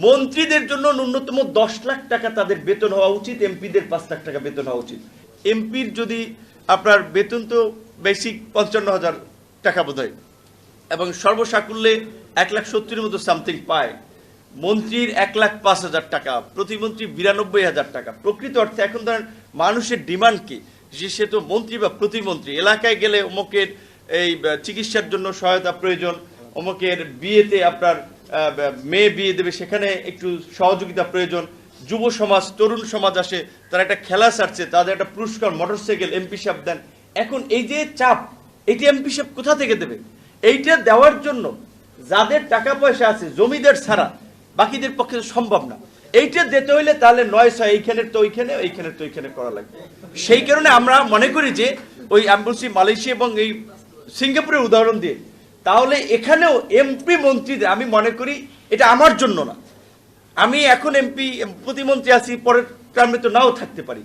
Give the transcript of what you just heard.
মন্ত্রীদের জন্য ন্যূনতম 10 লাখ টাকা তাদের বেতন হওয়া উচিত, এমপিদের 5 লাখ টাকা বেতন হওয়া উচিত। এমপির যদি আপনার বেতন তো বেসিক 55,000 টাকা বোধ হয়, এবং সর্বসাকুল্যে 1,70,000 মতো সামথিং পায়। মন্ত্রীর 1,05,000 টাকা, প্রতিমন্ত্রী 92,000 টাকা। প্রকৃত অর্থে এখন ধরেন মানুষের ডিমান্ড কি, যে সে তো মন্ত্রী বা প্রতিমন্ত্রী, এলাকায় গেলে অমুকের এই চিকিৎসার জন্য সহায়তা প্রয়োজন, অমুকের বিয়েতে আপনার মেয়ে বিয়ে দেবে, সেখানে একটু সহযোগিতা প্রয়োজন, যুব সমাজ তরুণ সমাজ আসে, তারা একটা খেলা ছাড়ছে, তাদের একটা পুরস্কার মোটরসাইকেল এমপি সাহেব দেন। এখন এই যে চাপ, এটি এমপি সাহেব কোথা থেকে দেবে? এইটা দেওয়ার জন্য যাদের টাকা পয়সা আছে জমিদার ছাড়া বাকিদের পক্ষে সম্ভব না। এইটা দিতে হইলে তাহলে 9-6 এইখানের তো ওইখানে, এইখানের তো ওইখানে করা লাগবে। সেই কারণে আমরা মনে করি যে ওই আমি বলছি মালয়েশিয়া এবং এই সিঙ্গাপুরের উদাহরণ দিয়ে, তাহলে এখানেও এমপি মন্ত্রীদের আমি মনে করি এটা আমার জন্য না। আমি এখন এমপি প্রতিমন্ত্রী আছি, পরের টার্মে তো নাও থাকতে পারি।